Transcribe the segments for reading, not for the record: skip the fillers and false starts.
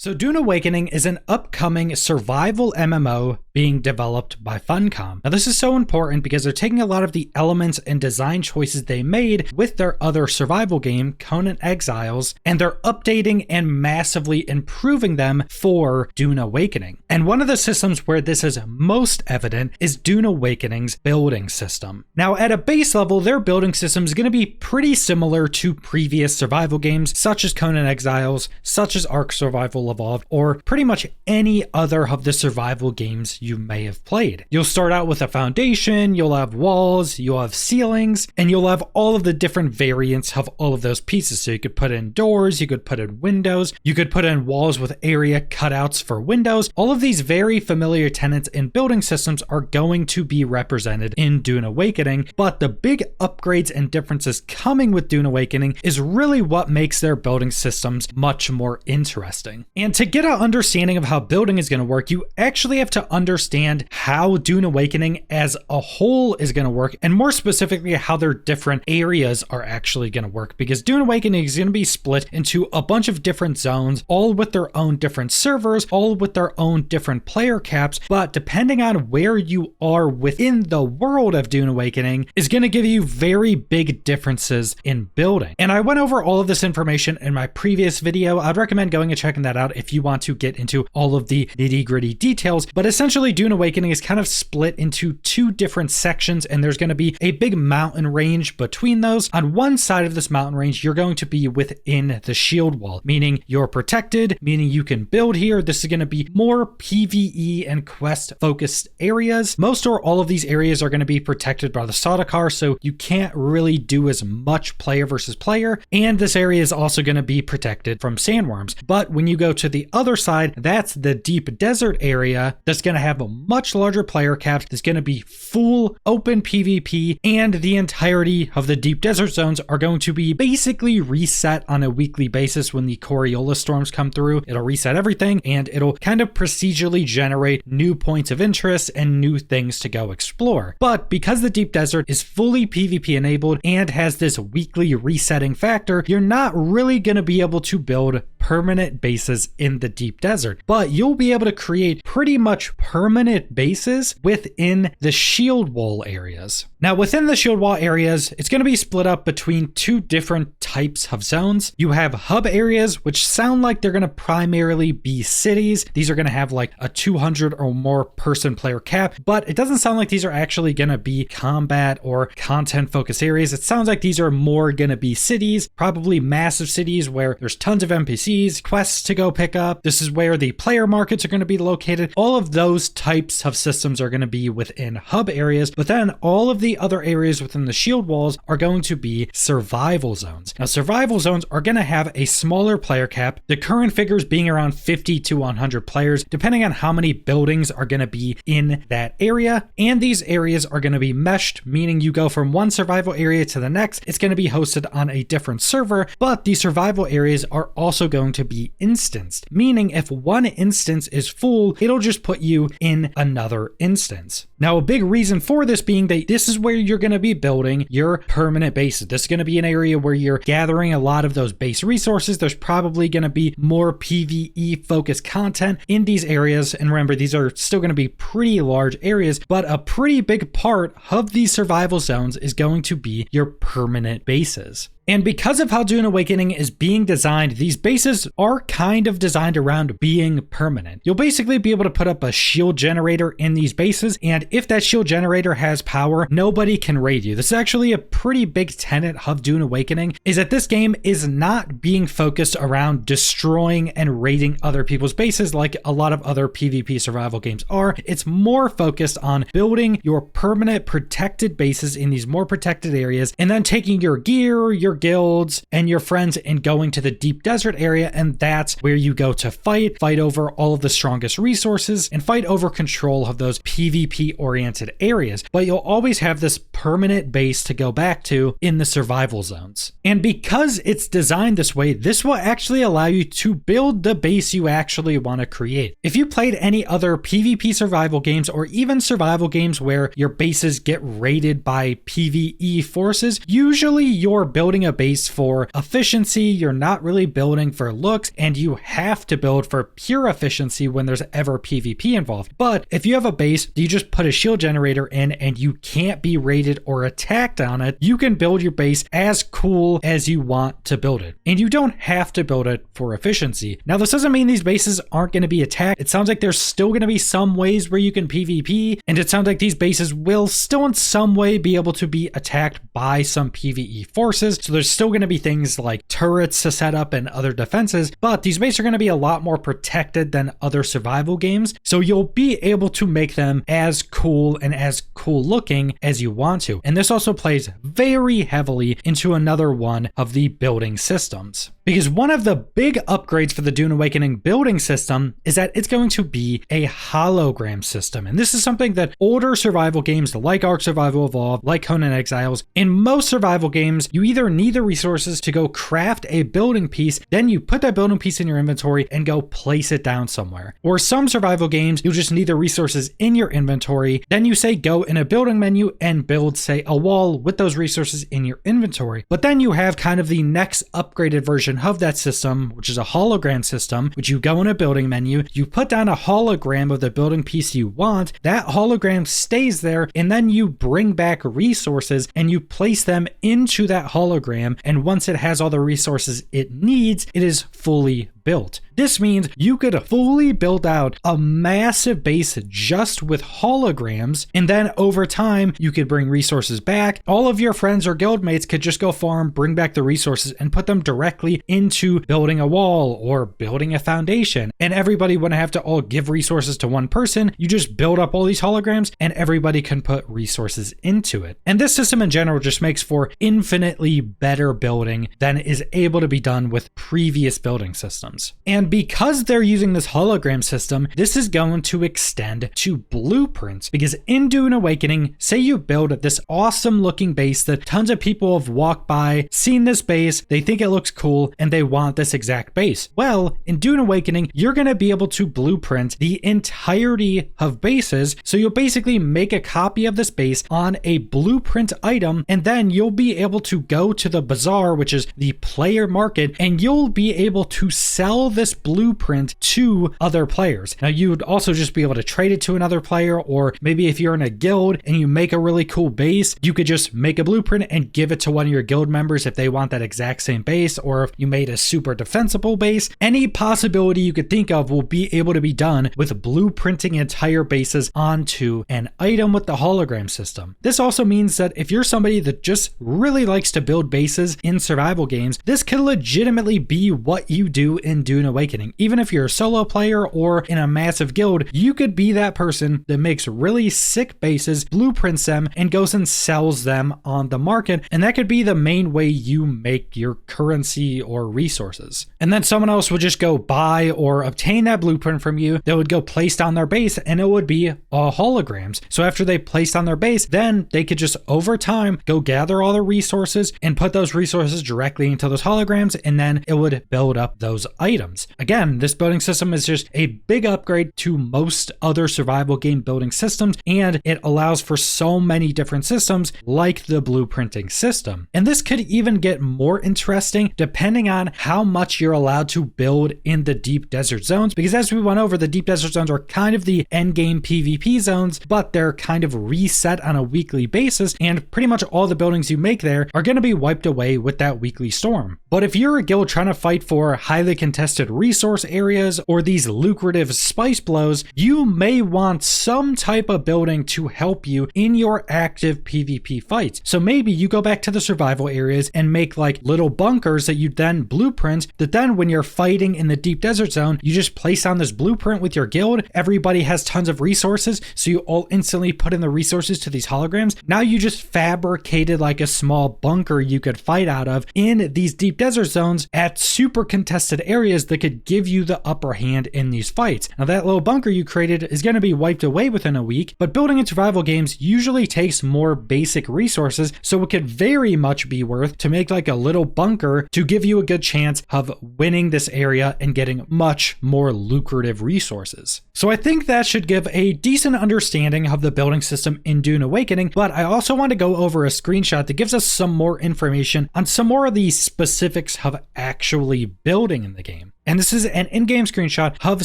So Dune Awakening is an upcoming survival MMO being developed by Funcom. Now this is so important because they're taking a lot of the elements and design choices they made with their other survival game, Conan Exiles, and they're updating and massively improving them for Dune Awakening. And one of the systems where this is most evident is Dune Awakening's building system. Now at a base level, their building system is going to be pretty similar to previous survival games, such as Conan Exiles, such as Ark Survival Evolved, or pretty much any other of the survival games you may have played. You'll start out with a foundation, you'll have walls, you'll have ceilings, and you'll have all of the different variants of all of those pieces. So you could put in doors, you could put in windows, you could put in walls with area cutouts for windows. All of these very familiar tenants and building systems are going to be represented in Dune Awakening, but the big upgrades and differences coming with Dune Awakening is really what makes their building systems much more interesting. And to get an understanding of how building is going to work, you actually have to understand how Dune Awakening as a whole is going to work, and more specifically how their different areas are actually going to work, because Dune Awakening is going to be split into a bunch of different zones, all with their own different servers, all with their own different player caps, but depending on where you are within the world of Dune Awakening is going to give you very big differences in building. And I went over all of this information in my previous video. I'd recommend going and checking that out if you want to get into all of the nitty-gritty details. But essentially Dune Awakening is kind of split into two different sections, and there's going to be a big mountain range between those. On one side of this mountain range, you're going to be within the shield wall, meaning you're protected, meaning you can build here. This is going to be more PvE and quest focused areas. Most or all of these areas are going to be protected by the Sardaukar, so you can't really do as much player versus player. And this area is also going to be protected from sandworms. But when you go to the other side, that's the deep desert area that's going to have a much larger player cap. There's going to be full open PvP, and the entirety of the deep desert zones are going to be basically reset on a weekly basis. When the Coriolis storms come through, it'll reset everything, and it'll kind of procedurally generate new points of interest and new things to go explore. But because the deep desert is fully PvP enabled and has this weekly resetting factor, you're not really going to be able to build permanent bases in the deep desert, but you'll be able to create pretty much permanent bases within the shield wall areas. Now within the shield wall areas, it's going to be split up between two different types of zones. You have hub areas, which sound like they're going to primarily be cities. These are going to have like a 200 or more person player cap, but it doesn't sound like these are actually going to be combat or content focused areas. It sounds like these are more going to be cities, probably massive cities where there's tons of NPCs, quests to go pick up. This is where the player markets are going to be located. All of those types of systems are going to be within hub areas, but then all of the other areas within the shield walls are going to be survival zones. Now survival zones are going to have a smaller player cap, the current figures being around 50 to 100 players, depending on how many buildings are going to be in that area. And these areas are going to be meshed, meaning you go from one survival area to the next. It's going to be hosted on a different server, but the survival areas are also going to be instanced, meaning if one instance is full, it'll just put you in another instance. Now, a big reason for this being that this is where you're going to be building your permanent bases. This is going to be an area where you're gathering a lot of those base resources. There's probably going to be more PvE focused content in these areas. And remember, these are still going to be pretty large areas, but a pretty big part of these survival zones is going to be your permanent bases. And because of how Dune Awakening is being designed, these bases are kind of designed around being permanent. You'll basically be able to put up a shield generator in these bases, and if that shield generator has power, nobody can raid you. This is actually a pretty big tenet of Dune Awakening, is that this game is not being focused around destroying and raiding other people's bases like a lot of other PvP survival games are. It's more focused on building your permanent protected bases in these more protected areas, and then taking your gear, your guilds, and your friends and going to the deep desert area, and that's where you go to fight over all of the strongest resources and fight over control of those PvP oriented areas. But you'll always have this permanent base to go back to in the survival zones. And because it's designed this way, this will actually allow you to build the base you actually want to create. If you played any other PvP survival games, or even survival games where your bases get raided by PvE forces, usually you're building a a base for efficiency, you're not really building for looks, and you have to build for pure efficiency when there's ever PvP involved. But if you have a base, you just put a shield generator in and you can't be raided or attacked on it, you can build your base as cool as you want to build it. And you don't have to build it for efficiency. Now, this doesn't mean these bases aren't going to be attacked. It sounds like there's still going to be some ways where you can PvP, and it sounds like these bases will still in some way be able to be attacked by some PvE forces. So there's still going to be things like turrets to set up and other defenses, but these bases are going to be a lot more protected than other survival games. So you'll be able to make them as cool and as cool looking as you want to. And this also plays very heavily into another one of the building systems. Because one of the big upgrades for the Dune Awakening building system is that it's going to be a hologram system. And this is something that older survival games like Ark Survival Evolved, like Conan Exiles, in most survival games, you either need the resources to go craft a building piece, then you put that building piece in your inventory and go place it down somewhere. Or some survival games, you'll just need the resources in your inventory, then you say go in a building menu and build, say, a wall with those resources in your inventory. But then you have kind of the next upgraded version of that system, which is a hologram system, which you go in a building menu, you put down a hologram of the building piece you want, that hologram stays there, and then you bring back resources and you place them into that hologram, and once it has all the resources it needs, it is fully built. This means you could fully build out a massive base just with holograms, and then over time you could bring resources back. All of your friends or guildmates could just go farm, bring back the resources, and put them directly into building a wall or building a foundation. And everybody wouldn't have to all give resources to one person. You just build up all these holograms and everybody can put resources into it. And this system in general just makes for infinitely better building than is able to be done with previous building systems. And because they're using this hologram system, this is going to extend to blueprints, because in Dune Awakening, say you build this awesome looking base that tons of people have walked by, seen this base, they think it looks cool, and they want this exact base. Well, in Dune Awakening, you're going to be able to blueprint the entirety of bases, so you'll basically make a copy of this base on a blueprint item, and then you'll be able to go to the bazaar, which is the player market, and you'll be able to sell this blueprint to other players. Now, you would also just be able to trade it to another player, or maybe if you're in a guild and you make a really cool base, you could just make a blueprint and give it to one of your guild members if they want that exact same base, or if you made a super defensible base. Any possibility you could think of will be able to be done with blueprinting entire bases onto an item with the hologram system. This also means that if you're somebody that just really likes to build bases in survival games, this could legitimately be what you do in Dune Awakening. Even if you're a solo player or in a massive guild, you could be that person that makes really sick bases, blueprints them, and goes and sells them on the market. And that could be the main way you make your currency or resources. And then someone else would just go buy or obtain that blueprint from you that would go placed on their base, and it would be holograms. So after they placed on their base, then they could just over time go gather all the resources and put those resources directly into those holograms, and then it would build up those items. Again, this building system is just a big upgrade to most other survival game building systems, and it allows for so many different systems like the blueprinting system. And this could even get more interesting depending on how much you're allowed to build in the deep desert zones, because as we went over, the deep desert zones are kind of the end game PvP zones, but they're kind of reset on a weekly basis, and pretty much all the buildings you make there are going to be wiped away with that weekly storm. But if you're a guild trying to fight for highly contested resource areas or these lucrative spice blows, you may want some type of building to help you in your active PvP fights. So maybe you go back to the survival areas and make like little bunkers that you then blueprint, that then when you're fighting in the deep desert zone, you just place on this blueprint with your guild. Everybody has tons of resources, so you all instantly put in the resources to these holograms. Now you just fabricated like a small bunker you could fight out of in these deep desert zones at super contested areas areas that could give you the upper hand in these fights. Now that little bunker you created is going to be wiped away within a week, but building in survival games usually takes more basic resources, so it could very much be worth to make like a little bunker to give you a good chance of winning this area and getting much more lucrative resources. So I think that should give a decent understanding of the building system in Dune Awakening, but I also want to go over a screenshot that gives us some more information on some more of the specifics of actually building in the game. And this is an in-game screenshot of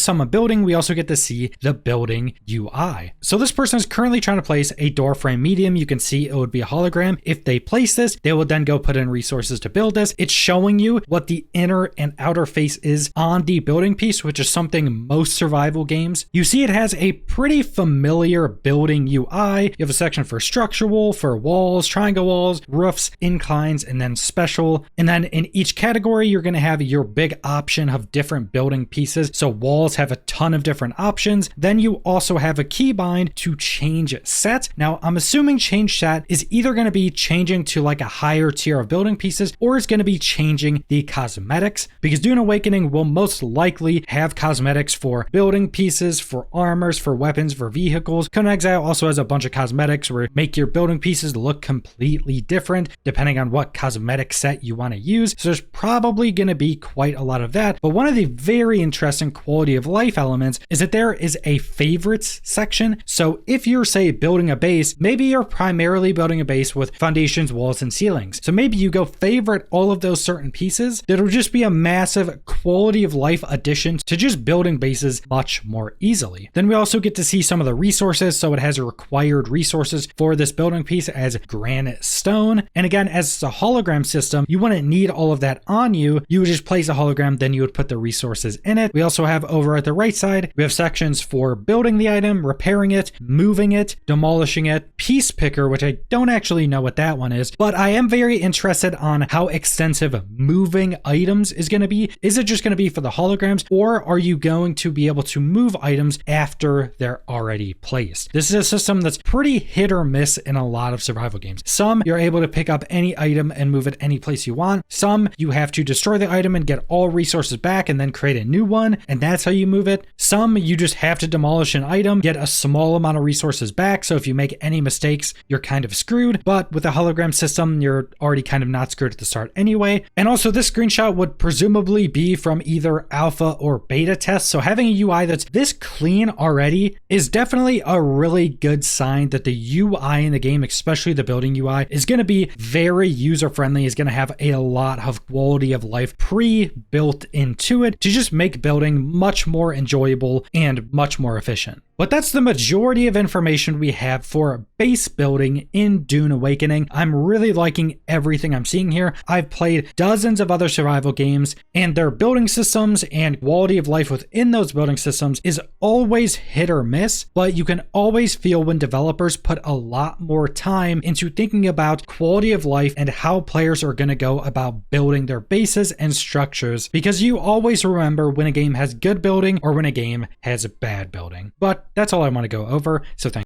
someone building. We also get to see the building UI. So this person is currently trying to place a door frame medium. You can see it would be a hologram. If they place this, they will then go put in resources to build this. It's showing you what the inner and outer face is on the building piece, which is something most survival games. You see it has a pretty familiar building UI. You have a section for structural, for walls, triangle walls, roofs, inclines, and then special. And then in each category, you're going to have your big option of different building pieces. So walls have a ton of different options. Then you also have a keybind to change set. Now I'm assuming change set is either going to be changing to like a higher tier of building pieces, or it's going to be changing the cosmetics, because Dune Awakening will most likely have cosmetics for building pieces, for armors, for weapons, for vehicles. Conan Exile also has a bunch of cosmetics where make your building pieces look completely different depending on what cosmetic set you want to use. So there's probably going to be quite a lot of that. But one of the very interesting quality of life elements is that there is a favorites section. So if you're, say, building a base, maybe you're primarily building a base with foundations, walls, and ceilings. So maybe you go favorite all of those certain pieces. That'll just be a massive quality of life addition to just building bases much more easily. Then we also get to see some of the resources. So it has required resources for this building piece as granite stone. And again, as it's a hologram system, you wouldn't need all of that on you. You would just place a hologram, then you would put the resources in it. We also have over at the right side, we have sections for building the item, repairing it, moving it, demolishing it, piece picker, which I don't actually know what that one is, but I am very interested on how extensive moving items is going to be. Is it just going to be for the holograms, or are you going to be able to move items after they're already placed? This is a system that's pretty hit or miss in a lot of survival games. Some you're able to pick up any item and move it any place you want. Some you have to destroy the item and get all resources back and then create a new one, and that's how you move it. Some you just have to demolish an item, get a small amount of resources back, so if you make any mistakes, you're kind of screwed. But with a hologram system, you're already kind of not screwed at the start anyway. And also this screenshot would presumably be from either alpha or beta tests, so having a UI that's this clean already is definitely a really good sign that the UI in the game, especially the building UI, is going to be very user-friendly, is going to have a lot of quality of life pre-built into it to just make building much more enjoyable and much more efficient. But that's the majority of information we have for base building in Dune Awakening. I'm really liking everything I'm seeing here. I've played dozens of other survival games, and their building systems and quality of life within those building systems is always hit or miss, but you can always feel when developers put a lot more time into thinking about quality of life and how players are going to go about building their bases and structures, because you always remember when a game has good building or when a game has bad building. But that's all I want to go over, so thank you.